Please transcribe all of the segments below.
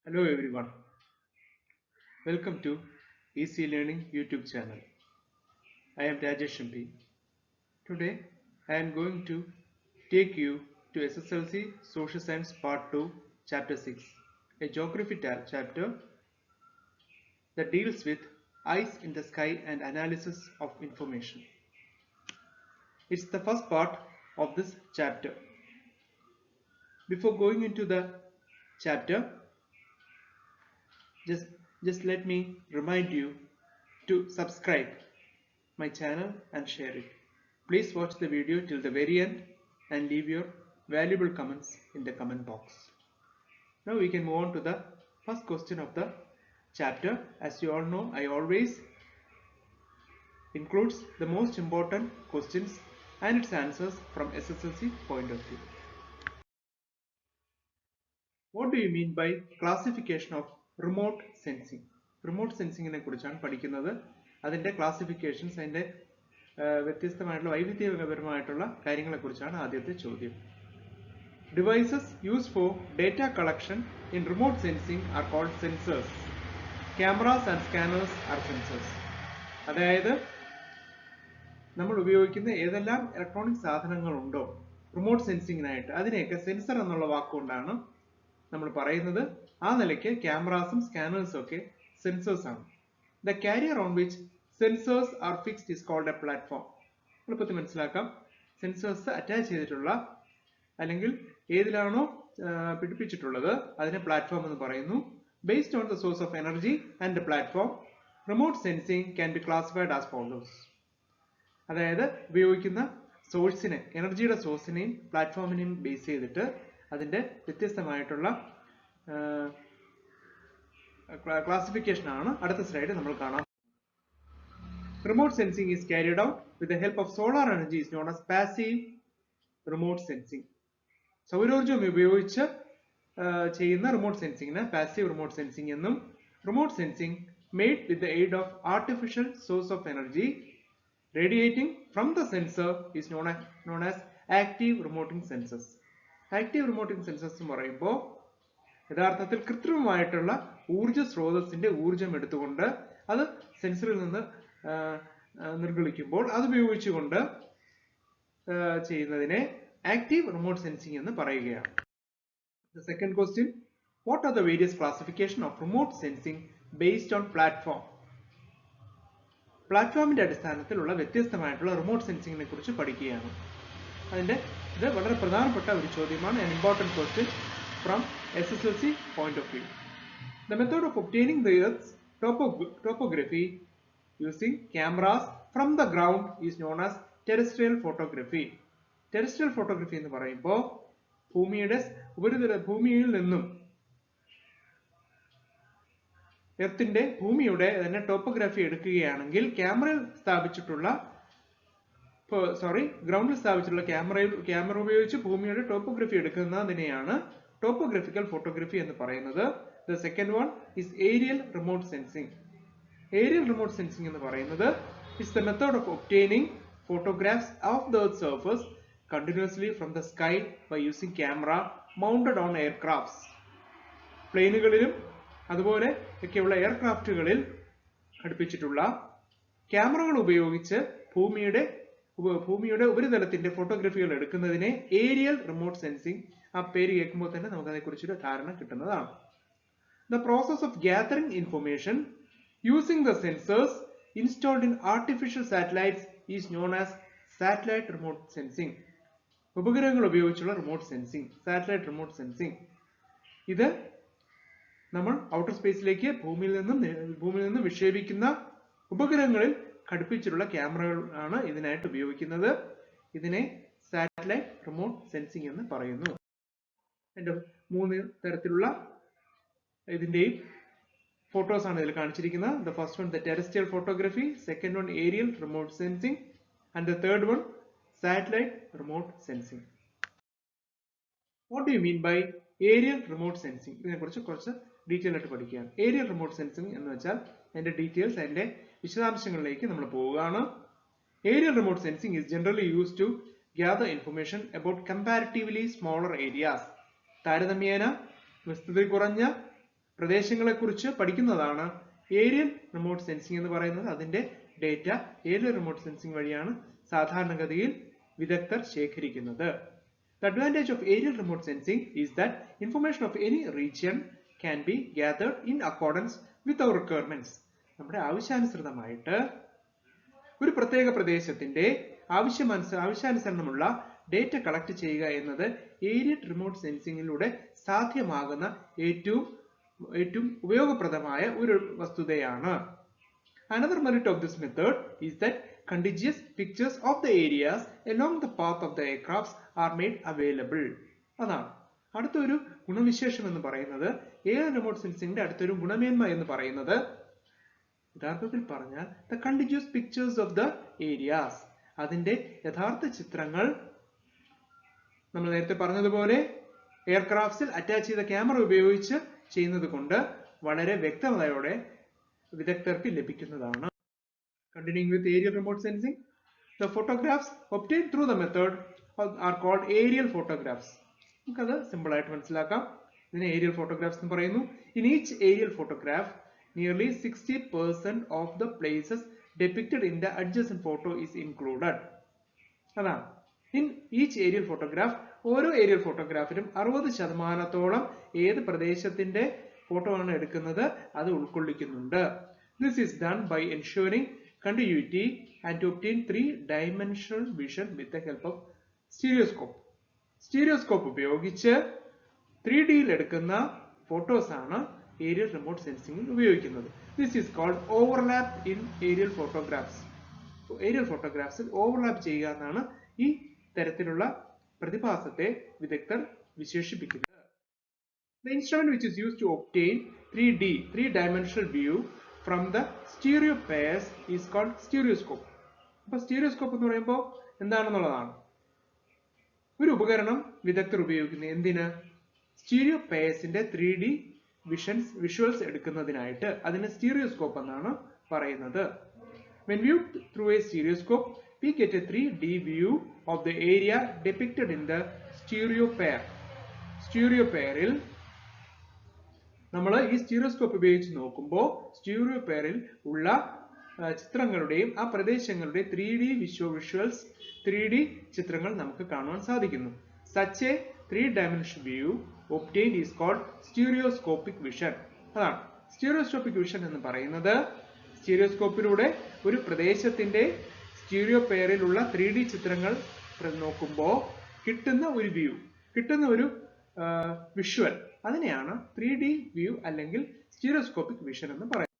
Hello everyone, welcome to Easy Learning YouTube channel. I am Rajesh MP. Today I am going to take you to SSLC Social Science Part 2 Chapter 6, a geography chapter that deals with eyes in the sky and analysis of information. It's the first part of this chapter. Before going into the chapter, just let me remind you to subscribe my channel and share it. Please watch the video till the very end and leave your valuable comments in the comment box. Now we can move on to the first question of the chapter. As you all know, I always includes the most important questions and its answers from SSLC point of view. What do you mean by classification of remote sensing? Remote sensing നെ കുറിച്ചാണ് പഠിക്കുന്നത്. അതിന്റെ classifications, അതിന്റെ വ്യത്യസ്തമായിട്ടുള്ള വൈവിധ്യപരമായിട്ടുള്ള കാര്യങ്ങളെക്കുറിച്ചാണ് ആദ്യത്തെ ചോദ്യം. Devices used for data collection in remote sensing are called sensors. Cameras and scanners are sensors. അതായത് നമ്മൾ ഉപയോഗിക്കുന്ന ഏതെല്ലാം ഇലക്ട്രോണിക് സാധനങ്ങളുണ്ടോ റിമോട്ട് സെൻസിങ്ങിനായിട്ട്, അതിനെയൊക്കെ സെൻസർ എന്നുള്ള വാക്കുകൊണ്ടാണ് നമ്മൾ പറയുന്നത്. ആ നിലയ്ക്ക് ക്യാമറാസും സ്കാനേഴ്സും ഒക്കെ സെൻസേഴ്സ് ആണ്. The carrier on which sensors are fixed is called a platform. എളുപ്പത്തിൽ മനസ്സിലാക്കാം. സെൻസേഴ്സ് അറ്റാച്ച് ചെയ്തിട്ടുള്ള അല്ലെങ്കിൽ ഏതിലാണോ പിടിപ്പിച്ചിട്ടുള്ളത് അതിനെ പ്ലാറ്റ്ഫോം എന്ന് പറയുന്നു. Based on the source of energy and the platform, remote sensing can be classified as follows. അതായത് ഉപയോഗിക്കുന്ന സോഴ്സിനെ, എനർജിയുടെ സോഴ്സിനെയും പ്ലാറ്റ്ഫോമിനെയും ബേസ് ചെയ്തിട്ട് അതിന്റെ വ്യത്യസ്തമായിട്ടുള്ള ക്ലാസിഫിക്കേഷൻ ആണ് അടുത്ത സ്ലൈഡ് നമ്മൾ കാണാം. Remote sensing is carried out with the help of solar energy is known as passive remote sensing. സൗരോർജ്ജം ഉപയോഗിച്ച് ചെയ്യുന്ന റിമോട്ട് സെൻസിങ്ങിന് പാസീവ് റിമോട്ട് സെൻസിങ് എന്നും, remote sensing made with the aid of artificial source of energy radiating from the sensor is known as active remoting sensors. Active remoting sensors എന്ന് പറയുമ്പോൾ യഥാർത്ഥത്തിൽ കൃത്രിമമായിട്ടുള്ള ഊർജ്ജ സ്രോതസ്സിന്റെ ഊർജ്ജം എടുത്തുകൊണ്ട് അത് സെൻസറിൽ നിന്ന് നിർഗളിക്കുമ്പോൾ അതുപയോഗിച്ചുകൊണ്ട് ചെയ്യുന്നതിനെ ആക്റ്റീവ് റിമോട്ട് സെൻസിങ് എന്ന് പറയുകയാണ്. The second question, what are the various classification of remote sensing based on platform? പ്ലാറ്റ്ഫോമിന്റെ അടിസ്ഥാനത്തിലുള്ള വ്യത്യസ്തമായിട്ടുള്ള റിമോട്ട് സെൻസിങ്ങിനെ കുറിച്ച് പഠിക്കുകയാണ്. ഇത് വളരെ പ്രധാനപ്പെട്ട ഒരു ചോദ്യമാണ്. an important question from SSLC point of view. The method of obtaining the Earth's topography using cameras from the ground is known as terrestrial photography. Terrestrial photography എന്ന് പറയുമ്പോൾ ഭൂമിയിൽ നിന്നും ഭൂമിയുടെ തന്നെ ടോപ്പോഗ്രാഫി എടുക്കുകയാണെങ്കിൽ ഗ്രൗണ്ടിൽ സ്ഥാപിച്ചിട്ടുള്ള ക്യാമറ ഉപയോഗിച്ച് ഭൂമിയുടെ ടോപ്പോഗ്രഫി എടുക്കുന്നതിനെയാണ് ടോപ്പോഗ്രഫിക്കൽ ഫോട്ടോഗ്രഫി എന്ന് പറയുന്നത്. The second one is aerial remote sensing. Aerial remote sensing എന്ന് പറയുന്നത് is the method of obtaining photographs of the Earth's surface continuously from the sky by using camera mounted on aircrafts. പ്ലെയിനുകളിലും അതുപോലെ ഒക്കെയുള്ള എയർക്രാഫ്റ്റുകളിൽ ഘടിപ്പിച്ചിട്ടുള്ള ക്യാമറകൾ ഉപയോഗിച്ച് ഭൂമിയുടെ ഉപരിതലത്തിന്റെ ഫോട്ടോഗ്രാഫികൾ എടുക്കുന്നതിനെ ഏരിയൽ റിമോട്ട് സെൻസിങ്, ആ പേര് കേൾക്കുമ്പോൾ തന്നെ നമുക്ക് അതേക്കുറിച്ചൊരു ധാരണ കിട്ടുന്നതാണ്. The process of gathering information using the sensors installed in artificial satellites is known as satellite remote sensing. ഉപഗ്രഹങ്ങൾ ഉപയോഗിച്ചുള്ള remote sensing, satellite remote sensing. ഇത് നമ്മൾ ഔട്ടർ സ്പേസിലേക്ക് ഭൂമിയിൽ നിന്ന് വിക്ഷേപിക്കുന്ന ഉപഗ്രഹങ്ങളിൽ ഘടിപ്പിച്ചിട്ടുള്ള ക്യാമറകൾ ആണ് ഇതിനായിട്ട് ഉപയോഗിക്കുന്നത്. ഇതിനെ സാറ്റലൈറ്റ് റിമോട്ട് സെൻസിങ് എന്ന് പറയുന്നു. മൂന്ന് തരത്തിലുള്ള ഇതിന്റെയും ഫോട്ടോസ് ആണ് ഇതിൽ കാണിച്ചിരിക്കുന്നത്. The first one, the terrestrial photography. Second one, aerial remote sensing. And the third one, satellite remote sensing. What do you mean by aerial remote sensing? ഇതിനെക്കുറിച്ച് കുറച്ച് ഡീറ്റെയിൽ ആയിട്ട് പഠിക്കുകയാണ്. ഏരിയൽ റിമോട്ട് സെൻസിങ് എന്ന് വെച്ചാൽ അതിന്റെ ഡീറ്റെയിൽസ്, അതിന്റെ വിശദാംശങ്ങളിലേക്ക് നമ്മൾ പോവുകയാണ്. Aerial remote sensing is generally used to gather information about comparatively smaller areas. താരതമ്യേന വിസ്തൃതി കുറഞ്ഞ പ്രദേശങ്ങളെക്കുറിച്ച് പഠിക്കുന്നതാണ് ഏരിയൽ റിമോട്ട് സെൻസിംഗ് എന്ന് പറയുന്നത്. അതിന്റെ ഡേറ്റ ഏരിയൽ റിമോട്ട് സെൻസിംഗ് വഴിയാണ് സാധാരണഗതിയിൽ വിദഗ്ധർ ശേഖരിക്കുന്നത്. The advantage of aerial remote sensing is that information of any region can be gathered in accordance with our requirements. നമ്മുടെ ആവശ്യാനുസൃതമായിട്ട് ഒരു പ്രത്യേക പ്രദേശത്തിന്റെ ആവശ്യാനുസരണമുള്ള ഡേറ്റ കളക്ട് ചെയ്യുക എന്നത് ഏരിയൽ റിമോട്ട് സെൻസിംഗിലൂടെ സാധ്യമാകുന്ന ഏറ്റവും ഉപയോഗപ്രദമായ ഒരു വസ്തുതയാണ്. Another merit of this method is that contiguous pictures of the areas along the path of the aircrafts are made available. അതാണ് അടുത്തൊരു ഗുണവിശേഷം എന്ന് പറയുന്നത്. ഏരിയൽ റിമോട്ട് സെൻസിംഗിന്റെ അടുത്തൊരു ഗുണമേന്മ എന്ന് പറയുന്നത് യഥാർത്ഥത്തിൽ പറഞ്ഞാൽ the contiguous pictures of the areas, അതിന്റെ യഥാർത്ഥ ചിത്രങ്ങൾ നമ്മൾ നേരത്തെ പറഞ്ഞതുപോലെ എയർക്രാഫ്റ്റ്സിൽ അറ്റാച്ച് ചെയ്ത ക്യാമറ ഉപയോഗിച്ച് ചെയ്യുന്നത് കൊണ്ട് വളരെ വ്യക്തതയോടെ വിദഗ്ധർക്ക് ലഭിക്കുന്നതാണ്. Continuing with aerial remote sensing, the photographs obtained through the method are called aerial photographs. നമുക്കത് സിമ്പിൾ ആയിട്ട് മനസ്സിലാക്കാം. ഇതിനെ aerial photographs എന്ന് പറയുന്നു. In each aerial photograph, nearly 60% of the places depicted in the adjacent photo is included. അതാണ് in each aerial photograph, ഓരോ aerial ഫോട്ടോഗ്രാഫിലും 60% ഏത് പ്രദേശത്തിന്റെ ഫോട്ടോ ആണ് എടുക്കുന്നത് അത് ഉൾക്കൊള്ളിക്കുന്നുണ്ട്. This is done by ensuring continuity and to obtain 3-dimensional vision with the help of stereoscope. Stereoscope ഉപയോഗിച്ച് 3Dയിൽ എടുക്കുന്ന photos ആണ് ഏരിയൽ റിമോട്ട് സെൻസിംഗിൽ ഉപയോഗിക്കുന്നത്. This is called overlap in aerial photographs. Aerial ഫോട്ടോഗ്രാഫ്സിൽ ഓവർലാപ്പ് ചെയ്യുക എന്നാണ് ഈ തരത്തിലുള്ള പ്രതിഭാസത്തെ വിദഗ്ധർ വിശേഷിപ്പിക്കുന്നത്. The instrument which is used to obtain 3-dimensional view from the stereo pairs is called stereoscope. അപ്പോൾ stereoscope എന്ന് പറയുമ്പോൾ എന്താണെന്നുള്ളതാണ്. ഒരു ഉപകരണം വിദഗ്ധർ ഉപയോഗിക്കുന്നത് എന്തിന്? സ്റ്റീരിയോ പെയർസിന്റെ 3D വിഷ്വൽസ് എടുക്കുന്നതിനായിട്ട്. അതിന് stereoscope എന്നാണ് പറയുന്നത്. When viewed through a stereoscope, we get a 3D view of the area depicted in the stereo pair. Stereo പെയറിൽ നമ്മൾ ഈ സ്റ്റീരിയോസ്കോപ്പ് ഉപയോഗിച്ച് നോക്കുമ്പോൾ സ്റ്റീരിയോ പെയറിൽ ഉള്ള ചിത്രങ്ങളുടെയും ആ പ്രദേശങ്ങളുടെ 3D വിഷ്വൽസ് 3D ചിത്രങ്ങൾ നമുക്ക് കാണുവാൻ സാധിക്കുന്നു. Such a 3-dimensional view obtained is called stereoscopic vision. അതാണ് stereoscopic vision എന്ന് പറയുന്നത്. സ്റ്റീരിയോസ്കോപ്പിലൂടെ ഒരു പ്രദേശത്തിന്റെ സ്റ്റീരിയോ പെയറിലുള്ള 3D ചിത്രങ്ങൾ നോക്കുമ്പോൾ കിട്ടുന്ന ഒരു വ്യൂ, കിട്ടുന്ന ഒരു വിഷ്വൽ, അതിനെയാണ് 3D വ്യൂ അല്ലെങ്കിൽ stereoscopic vision എന്ന് പറയുന്നത്.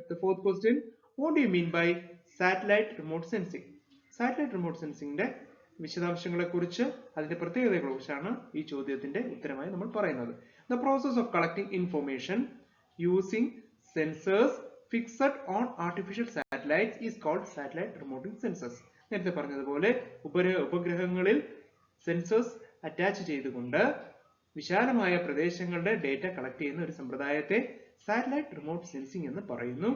The fourth question, what do you mean by satellite remote sensing? Satellite remote sensingന്റെ വിശദാംശങ്ങളെക്കുറിച്ച് അതിന്റെ പ്രത്യേകതകളെക്കുറിച്ചാണ് ഈ ചോദ്യത്തിന്റെ ഉത്തരമായി നമ്മൾ പറയുന്നത്. The process of collecting information using sensors fixed on artificial satellites is called satellite remote sensors. നേരത്തെ പറഞ്ഞതുപോലെ ഉപഗ്രഹങ്ങളിൽ സെൻസേഴ്സ് അറ്റാച്ച് ചെയ്തുകൊണ്ട് വിശാലമായ പ്രദേശങ്ങളുടെ ഡേറ്റ കളക്ട് ചെയ്യുന്ന ഒരു സമ്പ്രദായത്തെ സാറ്റലൈറ്റ് റിമോട്ട് സെൻസിംഗ് എന്ന് പറയുന്നു.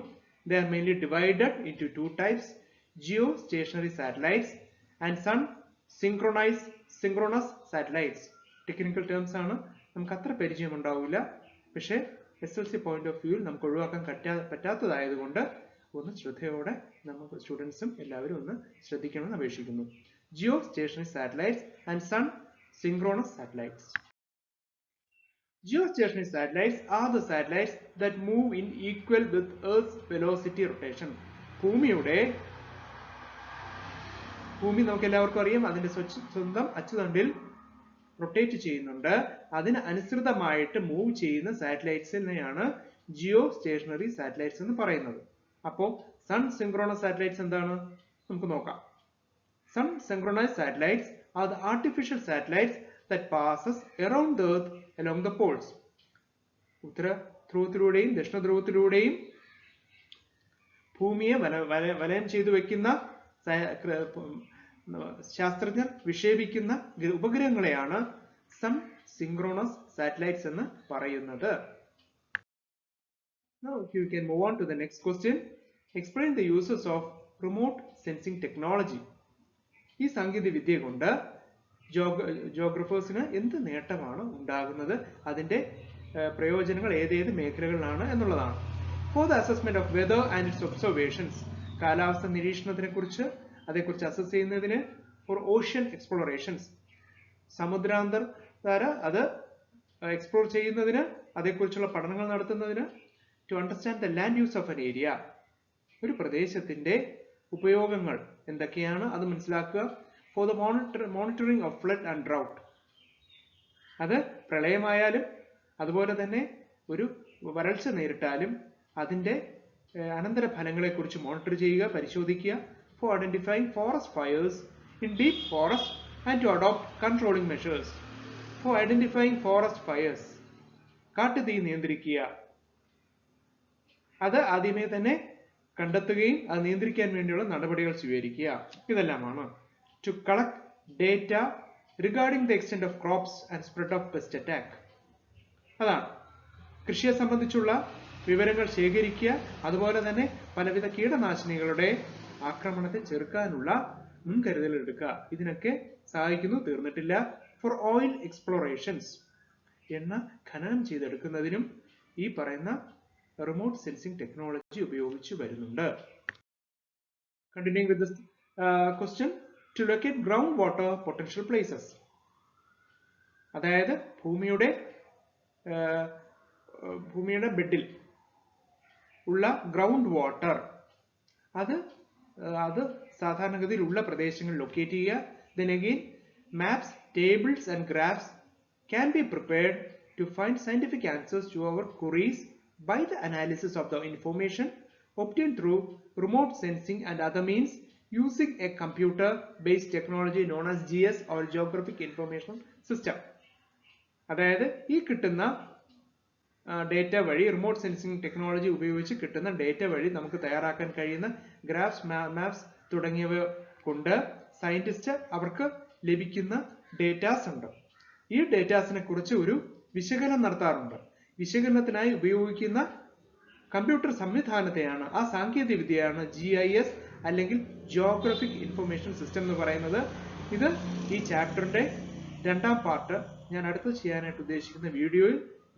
They are mainly divided into two types, geostationary satellites and sun synchronous satellites. Technical terms ആണ്, നമുക്ക് അത്ര പരിചയം ഉണ്ടാവില്ല, പക്ഷേ SLC പോയിന്റ് ഓഫ് വ്യൂവിൽ നമുക്ക് ഒഴിവാക്കാൻ പറ്റാത്തതായതുകൊണ്ട് ഒന്ന് ശ്രദ്ധയോടെ നമുക്ക് സ്റ്റുഡൻസും എല്ലാവരും ഒന്ന് ശ്രദ്ധിക്കണമെന്ന് അപേക്ഷിക്കുന്നു. Geostationary satellites and sun synchronous satellites. Geostationary satellites are the satellites that move in equal with Earth's velocity rotation. ഭൂമി നമുക്ക് എല്ലാവർക്കും അറിയാം, അതിന്റെ സ്വന്തം അച്ചുതണ്ടിൽ റൊട്ടേറ്റ് ചെയ്യുന്നുണ്ട്. അതിന് അനുസൃതമായിട്ട് മൂവ് ചെയ്യുന്ന സാറ്റലൈറ്റ്സിനെയാണ് ജിയോ സ്റ്റേഷനറി സാറ്റലൈറ്റ്സ് എന്ന് പറയുന്നത്. അപ്പോൾ സൺ സിൻക്രോണസ് സാറ്റലൈറ്റ്സ് എന്താണ് നമുക്ക് നോക്കാം. Sun synchronized satellites are the artificial satellites that passes around the Earth along the poles. ഉത്തര ധ്രുവത്തിലൂടെയും ദക്ഷിണ ധ്രുവത്തിലൂടെയും ഭൂമിയെ വലയം ചെയ്തു വെക്കുന്ന ശാസ്ത്രജ്ഞർ വിക്ഷേപിക്കുന്ന ഉപഗ്രഹങ്ങളെയാണ് സൺ സിൻക്രോണസ് സാറ്റലൈറ്റ്സ് എന്ന് പറയുന്നത്. Now you can move on to the next question. Explain the uses of remote sensing technology. ഈ സാങ്കേതിക വിദ്യ കൊണ്ട് ജോഗ്രഫേഴ്സിന് എന്ത് നേട്ടമാണ് ഉണ്ടാകുന്നത്, അതിന്റെ പ്രയോജനങ്ങൾ ഏതേത് മേഖലകളിലാണ് എന്നുള്ളതാണ്. For the assessment of whether and it's observations, കാലാവസ്ഥ നിരീക്ഷണത്തിനെ കുറിച്ച് അതേക്കുറിച്ച് അസസ് ചെയ്യുന്നതിന്. ഫോർ ഓഷ്യൻ എക്സ്പ്ലോറേഷൻസ്, സമുദ്രാന്തര അത് എക്സ്പ്ലോർ ചെയ്യുന്നതിന്, അതേക്കുറിച്ചുള്ള പഠനങ്ങൾ നടത്തുന്നതിന്. To understand the land use of an area, ഒരു പ്രദേശത്തിന്റെ ഉപയോഗങ്ങൾ എന്തൊക്കെയാണ് അത് മനസ്സിലാക്കുക. For the monitoring of flood and drought, അത് പ്രളയമായാലും അതുപോലെ തന്നെ ഒരു വരൾച്ച നേരിട്ടാലും അതിന്റെ അനന്തര ഫലങ്ങളെ കുറിച്ച് മോണിറ്റർ ചെയ്യുക, പരിശോധിക്കുക. For identifying forest fires in deep forest and to adopt controlling measures. For identifying forest fires, കാട്ടുതീ നിയന്ത്രിക്കുക, അത് ആദ്യമേ തന്നെ കണ്ടെത്തുകയും അത് നിയന്ത്രിക്കാൻ വേണ്ടിയുള്ള നടപടികൾ സ്വീകരിക്കുക. ഇതെല്ലാമാണ്. To collect data regarding the extent of crops and spread of pest attack, അതാണ് കൃഷിയെ സംബന്ധിച്ചുള്ള വിവരങ്ങൾ ശേഖരിക്കുക, അതുപോലെ തന്നെ പലവിധ കീടനാശിനികളുടെ ആക്രമണത്തെ ചെറുക്കാനുള്ള മുൻകരുതൽ എടുക്കുക. ഇതിനൊക്കെ സഹായിക്കുന്നു. തീർന്നിട്ടില്ല. ഫോർ ഓയിൽ എക്സ്പ്ലോറേഷൻസ്, എണ്ണ ഖനനം ചെയ്തെടുക്കുന്നതിനും ഈ പറയുന്ന റിമോട്ട് സെൻസിംഗ് ടെക്നോളജി ഉപയോഗിച്ചു വരുന്നുണ്ട്. Continuing with this question, to locate groundwater potential places, അതായത് ഭൂമിയുടെ ബെഡിൽ ഉള്ള ഗ്രൗണ്ട് വാട്ടർ അത് സാധാരണഗതിയിൽ ഉള്ള പ്രദേശങ്ങൾ ലൊക്കേറ്റ് ചെയ്യുക. Then again, maps, tables and graphs can be prepared to find scientific answers to our queries by the analysis of the information obtained through remote sensing and other means using a computer-based technology known as GIS or Geographic Information System. അതായത് ഈ കിട്ടുന്ന data വഴി, remote sensing technology ഉപയോഗിച്ച് കിട്ടുന്ന data വഴി നമുക്ക് തയ്യാറാക്കാൻ കഴിയുന്ന ഗ്രാഫ്സ്, മാപ്സ് തുടങ്ങിയവ കൊണ്ട് സയന്റിസ്റ്റ് അവർക്ക് ലഭിക്കുന്ന ഡേറ്റാസ് ഉണ്ട്. ഈ ഡേറ്റാസിനെ കുറിച്ച് ഒരു വിശകലനം നടത്താറുണ്ട്. വിശകലനത്തിനായി ഉപയോഗിക്കുന്ന കമ്പ്യൂട്ടർ സംവിധാനത്തെയാണ്, ആ സാങ്കേതിക വിദ്യയാണ് GIS അല്ലെങ്കിൽ ജിയോഗ്രഫിക് ഇൻഫർമേഷൻ സിസ്റ്റം എന്ന് പറയുന്നത്. ഇത് ഈ ചാപ്റ്ററിന്റെ രണ്ടാം പാർട്ട് ഞാൻ അടുത്ത് ചെയ്യാനായിട്ട് ഉദ്ദേശിക്കുന്ന വീഡിയോയിൽ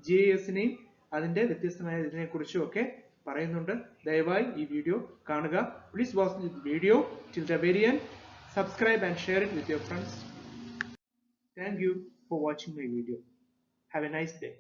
GIS-നെയും അതിന്റെ വ്യത്യസ്തമായ ഇതിനെ കുറിച്ചും ഒക്കെ പറയുന്നുണ്ട്. ദയവായി ഈ വീഡിയോ കാണുക. Please watch this video till the very end. Subscribe and share it with your friends. Thank you for watching my video. Have a nice day.